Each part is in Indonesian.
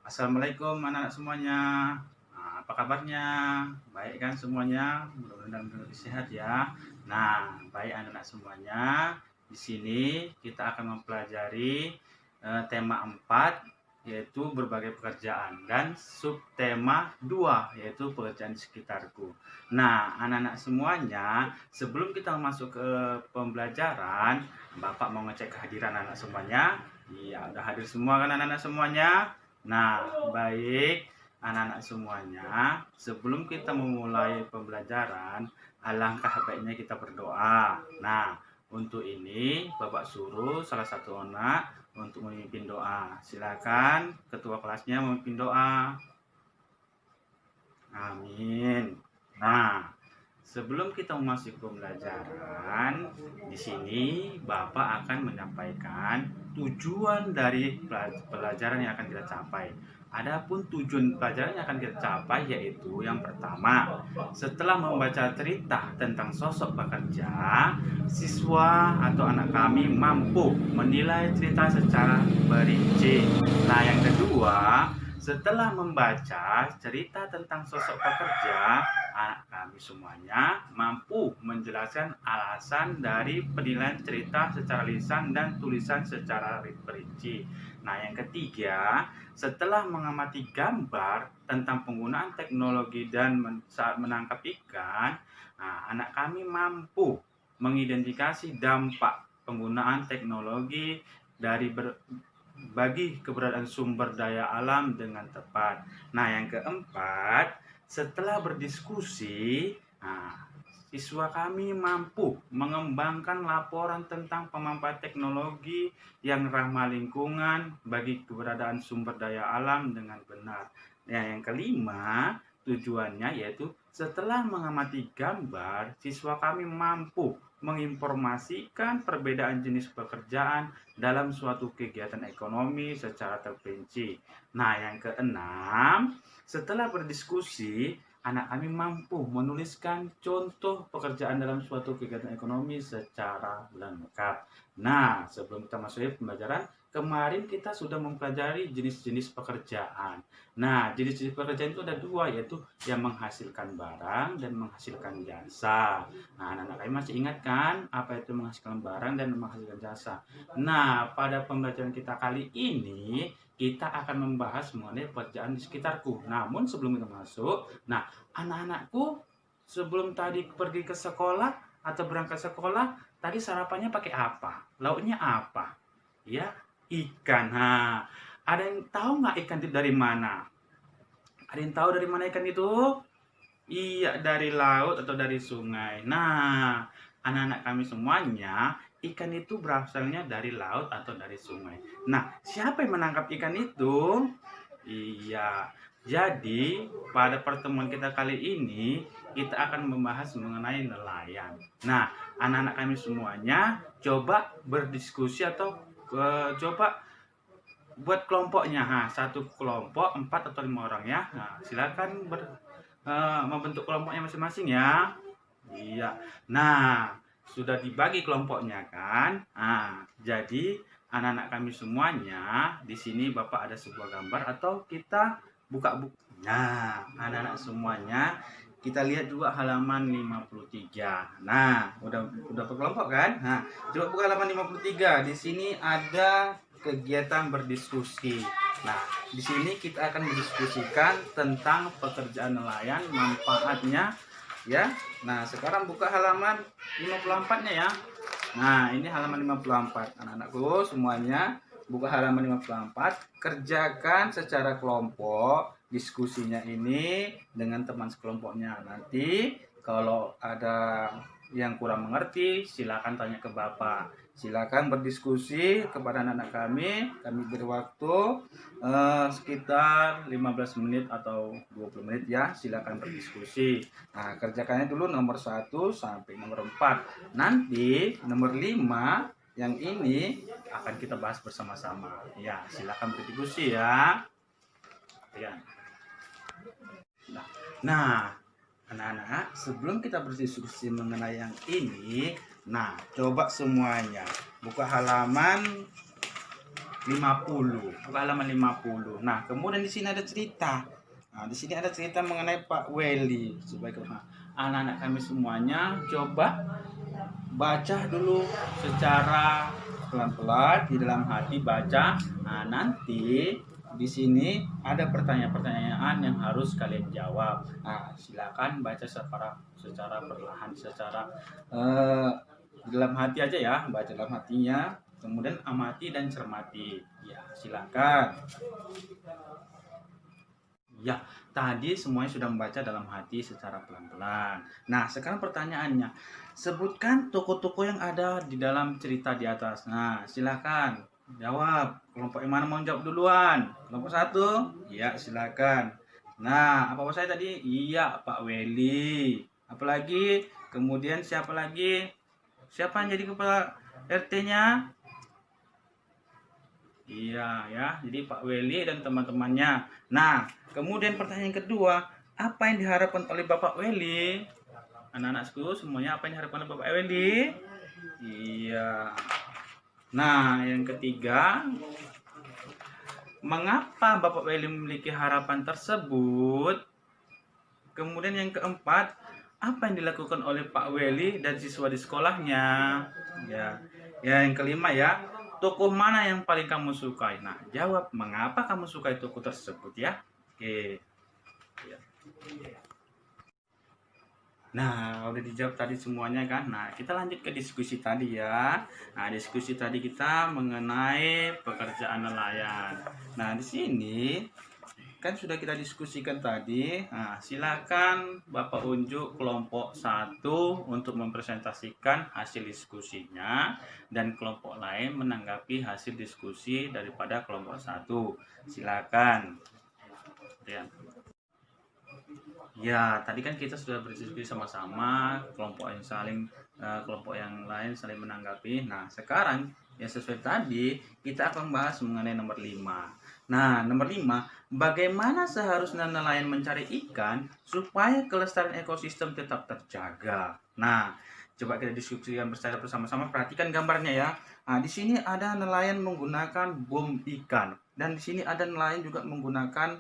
Assalamualaikum anak-anak semuanya. Apa kabarnya? Baik kan semuanya? Mudah-mudahan sehat ya. Nah, baik anak-anak semuanya. Di sini kita akan mempelajari tema 4 yaitu berbagai pekerjaan dan subtema 2 yaitu pekerjaan di sekitarku. Nah, anak-anak semuanya, sebelum kita masuk ke pembelajaran, Bapak mau ngecek kehadiran anak semuanya. Iya, udah hadir semua kan anak-anak semuanya? Nah, baik anak-anak semuanya, sebelum kita memulai pembelajaran, alangkah baiknya kita berdoa. Nah, untuk ini Bapak suruh salah satu anak untuk memimpin doa. Silakan ketua kelasnya memimpin doa. Amin. Nah, sebelum kita memasuki pembelajaran, di sini Bapak akan menyampaikan tujuan dari pelajaran yang akan kita capai. Adapun tujuan pelajaran yang akan kita capai yaitu yang pertama, setelah membaca cerita tentang sosok pekerja, siswa atau anak kami mampu menilai cerita secara perinci. Nah, yang kedua, setelah membaca cerita tentang sosok pekerja, anak kami semuanya mampu menjelaskan alasan dari penilaian cerita secara lisan dan tulisan secara perinci. Nah, yang ketiga, setelah mengamati gambar tentang penggunaan teknologi dan saat menangkap ikan, anak kami mampu mengidentifikasi dampak penggunaan teknologi bagi keberadaan sumber daya alam dengan tepat. Nah, yang keempat, setelah berdiskusi, siswa kami mampu mengembangkan laporan tentang pemanfaatan teknologi yang ramah lingkungan bagi keberadaan sumber daya alam dengan benar. Nah, yang kelima, tujuannya yaitu setelah mengamati gambar, siswa kami mampu menginformasikan perbedaan jenis pekerjaan dalam suatu kegiatan ekonomi secara terperinci. Nah, yang keenam, setelah berdiskusi, anak kami mampu menuliskan contoh pekerjaan dalam suatu kegiatan ekonomi secara lengkap. Nah, sebelum kita masuk ke pembelajaran, kemarin kita sudah mempelajari jenis-jenis pekerjaan. Nah, jenis-jenis pekerjaan itu ada dua, yaitu yang menghasilkan barang dan menghasilkan jasa. Nah, anak-anak kami masih ingat kan apa itu menghasilkan barang dan menghasilkan jasa? Nah, pada pembelajaran kita kali ini, kita akan membahas mengenai pekerjaan di sekitarku. Namun sebelum kita masuk, nah anak-anakku sebelum tadi pergi ke sekolah atau berangkat sekolah, tadi sarapannya pakai apa? Lauknya apa? Ya, ikan. Nah, ada yang tahu nggak ikan itu dari mana? Ada yang tahu dari mana ikan itu? Iya, dari laut atau dari sungai. Nah, anak-anak kami semuanya, ikan itu berasalnya dari laut atau dari sungai. Nah, siapa yang menangkap ikan itu? Iya. Jadi, pada pertemuan kita kali ini, kita akan membahas mengenai nelayan. Nah, anak-anak kami semuanya coba berdiskusi atau coba buat kelompoknya. Satu kelompok 4 atau 5 orang ya. Nah, silakan membentuk kelompoknya masing-masing ya. Iya. Nah, sudah dibagi kelompoknya kan? Jadi anak-anak kami semuanya, di sini Bapak ada sebuah gambar atau kita buka buku. Nah, anak-anak semuanya, kita lihat juga halaman 53. Nah, udah berkelompok kan? Nah, coba buka halaman 53. Di sini ada kegiatan berdiskusi. Nah, di sini kita akan mendiskusikan tentang pekerjaan nelayan, manfaatnya ya. Nah, sekarang buka halaman 54-nya ya. Nah, ini halaman 54. Anak-anakku semuanya buka halaman 54, kerjakan secara kelompok diskusinya ini dengan teman sekelompoknya. Nanti kalau ada yang kurang mengerti, silakan tanya ke Bapak. Silakan berdiskusi kepada anak-anak kami. Kami beri waktu sekitar 15 menit atau 20 menit ya. Silakan berdiskusi. Nah, kerjakannya dulu nomor 1 sampai nomor 4. Nanti nomor 5 yang ini akan kita bahas bersama-sama. Ya, silakan berdiskusi ya. Ya. Nah, anak-anak, sebelum kita berdiskusi mengenai yang ini, nah, coba semuanya buka halaman 50, buka halaman 50. Nah, kemudian di sini ada cerita. Nah, di sini ada cerita mengenai Pak Weli. Sebagai anak-anak kami semuanya, coba baca dulu secara pelan-pelan di dalam hati, baca. Nah, nanti di sini ada pertanyaan-pertanyaan yang harus kalian jawab. Nah, silakan baca secara perlahan, secara di dalam hati aja ya, baca dalam hatinya, kemudian amati dan cermati. Ya, silakan. Ya, tadi semuanya sudah membaca dalam hati secara pelan-pelan. Nah, sekarang pertanyaannya, sebutkan tokoh-tokoh yang ada di dalam cerita di atas. Nah, silakan jawab. Kelompok yang mana mau jawab duluan? Kelompok satu? Ya, silakan. Nah, apa saya tadi? Iya, Pak Weli. Apalagi? Kemudian siapa lagi? Siapa yang jadi kepala RT-nya? Iya ya, jadi Pak Weli dan teman-temannya. Nah, kemudian pertanyaan kedua, apa yang diharapkan oleh Bapak Weli? Anak-anakku semuanya, apa yang diharapkan oleh Bapak Weli? Iya. Nah, yang ketiga, mengapa Bapak Weli memiliki harapan tersebut? Kemudian yang keempat, apa yang dilakukan oleh Pak Weli dan siswa di sekolahnya? Ya, yang kelima ya, tokoh mana yang paling kamu sukai? Nah, jawab mengapa kamu sukai tokoh tersebut ya. Oke. Ya. Nah, udah dijawab tadi semuanya kan. Nah, kita lanjut ke diskusi tadi ya. Nah, diskusi tadi kita mengenai pekerjaan nelayan. Nah, di sini kan sudah kita diskusikan tadi. Nah, silakan Bapak unjuk kelompok 1 untuk mempresentasikan hasil diskusinya dan kelompok lain menanggapi hasil diskusi daripada kelompok 1. Silakan. Ya, tadi kan kita sudah berdiskusi sama-sama, kelompok yang lain saling menanggapi. Nah, sekarang yang sesuai tadi, kita akan bahas mengenai nomor 5. Nah, nomor 5, bagaimana seharusnya nelayan mencari ikan supaya kelestarian ekosistem tetap terjaga. Nah, coba kita diskusikan bersama-sama. Perhatikan gambarnya ya. Nah, di sini ada nelayan menggunakan bom ikan dan di sini ada nelayan juga menggunakan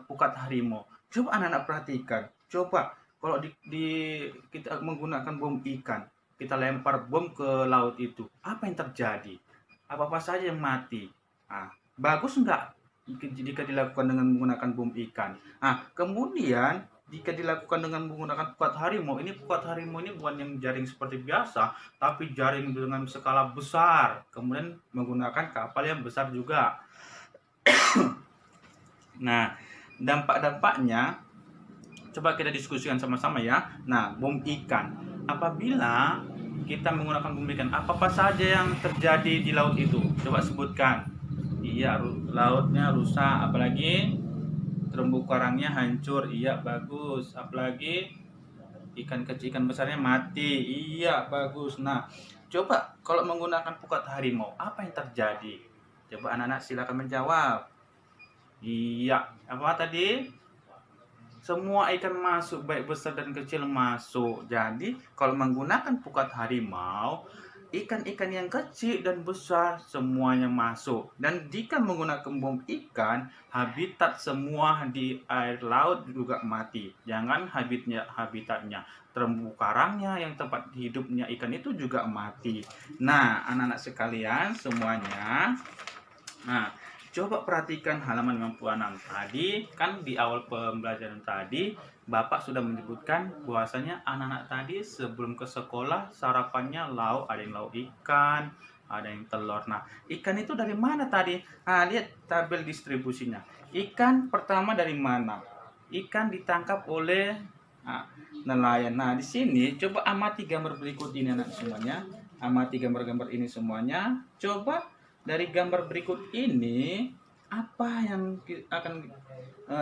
pukat harimau. Coba anak-anak perhatikan. Coba kalau kita menggunakan bom ikan, kita lempar bom ke laut itu, apa yang terjadi? Apa-apa saja yang mati. Nah, bagus enggak jika dilakukan dengan menggunakan bom ikan? Nah, kemudian jika dilakukan dengan menggunakan pukat harimau, ini pukat harimau ini bukan yang jaring seperti biasa, tapi jaring dengan skala besar. Kemudian menggunakan kapal yang besar juga. Nah, dampak-dampaknya coba kita diskusikan sama-sama ya. Nah, bom ikan. Apabila kita menggunakan bom ikan, apa saja yang terjadi di laut itu? Coba sebutkan. Iya, lautnya rusak, apalagi terumbu karangnya hancur. Iya, bagus. Apalagi ikan kecil, ikan besarnya mati. Iya, bagus. Nah, coba kalau menggunakan pukat harimau, apa yang terjadi? Coba anak-anak silakan menjawab. Iya, apa tadi? Semua ikan masuk, baik besar dan kecil masuk. Jadi, kalau menggunakan pukat harimau, ikan-ikan yang kecil dan besar semuanya masuk. Dan jika menggunakan bom ikan, habitat semua di air laut juga mati. Jangan habitatnya, terumbu karangnya yang tempat hidupnya ikan itu juga mati. Nah, anak-anak sekalian semuanya. Nah, coba perhatikan halaman 56 tadi, kan di awal pembelajaran tadi Bapak sudah menyebutkan bahwasanya anak-anak tadi sebelum ke sekolah sarapannya lauk, ada yang lauk ikan, ada yang telur. Nah, ikan itu dari mana tadi? Nah, lihat tabel distribusinya. Ikan pertama dari mana? Ikan ditangkap oleh nelayan. Nah, di sini coba amati gambar berikut ini anak semuanya. Amati gambar-gambar ini semuanya. Coba dari gambar berikut ini, apa yang akan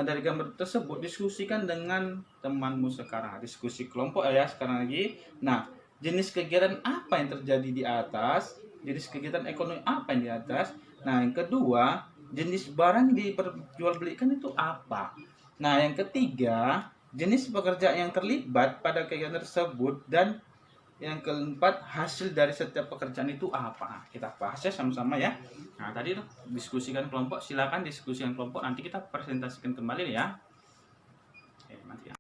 dari gambar tersebut diskusikan dengan temanmu sekarang. Diskusi kelompok ya sekarang lagi. Nah, jenis kegiatan apa yang terjadi di atas? Jenis kegiatan ekonomi apa yang di atas? Nah, yang kedua, jenis barang diperjualbelikan itu apa? Nah, yang ketiga, jenis pekerja yang terlibat pada kegiatan tersebut dan Yang keempat, hasil dari setiap pekerjaan itu apa? Kita bahas ya sama-sama ya. Nah, tadi diskusikan kelompok, silakan diskusikan kelompok, nanti kita presentasikan kembali ya. Oke, mati ya.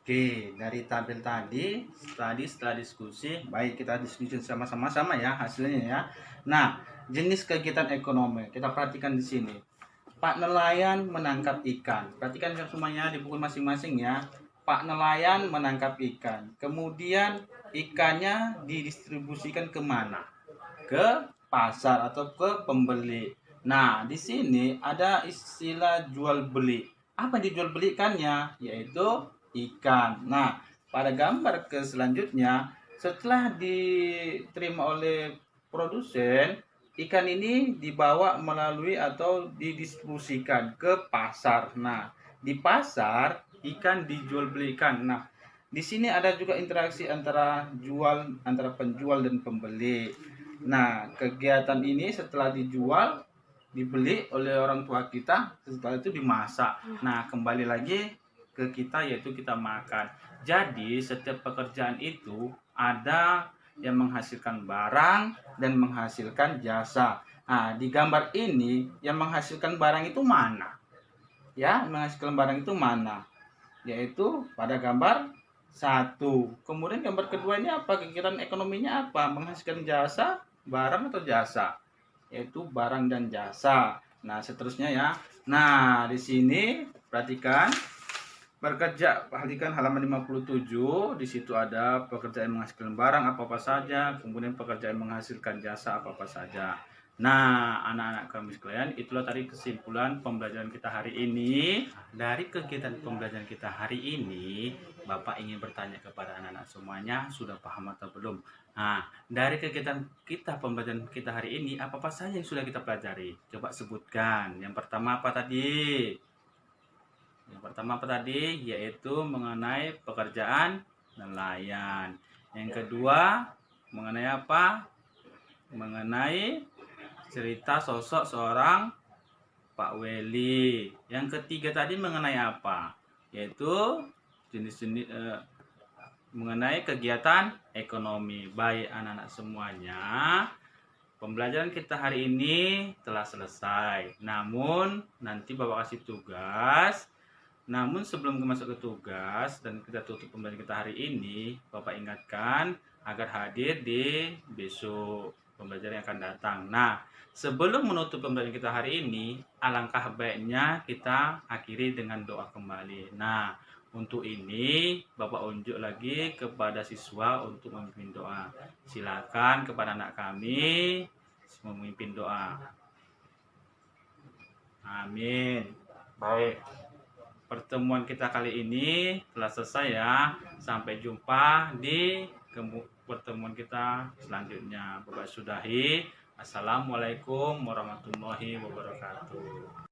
Oke, dari tabel tadi setelah diskusi, baik kita diskusi sama-sama ya hasilnya ya. Nah, jenis kegiatan ekonomi kita perhatikan di sini. Pak nelayan menangkap ikan. Perhatikan semuanya di buku masing-masing ya. Pak nelayan menangkap ikan. Kemudian ikannya didistribusikan kemana? Ke pasar atau ke pembeli. Nah, di sini ada istilah jual beli. Apa yang dijual belikannya? Yaitu ikan. Nah, pada gambar ke selanjutnya, setelah diterima oleh produsen, ikan ini dibawa melalui atau didistribusikan ke pasar. Nah, di pasar ikan dijual belikan. Nah, di sini ada juga interaksi antara penjual dan pembeli. Nah, kegiatan ini setelah dijual, dibeli oleh orang tua kita, setelah itu dimasak. Nah, kembali lagi ke kita yaitu kita makan. Jadi, setiap pekerjaan itu ada yang menghasilkan barang dan menghasilkan jasa. Nah, di gambar ini yang menghasilkan barang itu mana? Ya, menghasilkan barang itu mana? Yaitu pada gambar 1. Kemudian gambar kedua ini apa? Kegiatan ekonominya apa? Menghasilkan jasa, barang atau jasa? Yaitu barang dan jasa. Nah, seterusnya ya. Nah, di sini perhatikan perhatikan halaman 57. Di situ ada pekerjaan menghasilkan barang apa-apa saja, kemudian pekerjaan menghasilkan jasa apa-apa saja. Nah, anak-anak kami sekalian, itulah tadi kesimpulan pembelajaran kita hari ini. Dari kegiatan pembelajaran kita hari ini, Bapak ingin bertanya kepada anak-anak semuanya, sudah paham atau belum? Nah, dari kegiatan kita pembelajaran kita hari ini, apa-apa saja yang sudah kita pelajari? Coba sebutkan. Yang pertama apa tadi? Yang pertama apa tadi? Yaitu mengenai pekerjaan nelayan. Yang kedua, mengenai apa? Mengenai cerita sosok seorang Pak Weli. Yang ketiga tadi mengenai apa? Yaitu jenis-jenis mengenai kegiatan ekonomi. Baik anak-anak semuanya, pembelajaran kita hari ini telah selesai. Namun nanti Bapak kasih tugas. Namun sebelum masuk ke tugas dan kita tutup pembelajaran kita hari ini, Bapak ingatkan agar hadir di besok pembelajaran yang akan datang. Nah, sebelum menutup pembelajaran kita hari ini, alangkah baiknya kita akhiri dengan doa kembali. Nah, untuk ini Bapak unjuk lagi kepada siswa untuk memimpin doa. Silakan kepada anak kami memimpin doa. Amin. Baik. Pertemuan kita kali ini telah selesai ya. Sampai jumpa di pertemuan kita selanjutnya. Bapak sudahi. Assalamualaikum warahmatullahi wabarakatuh.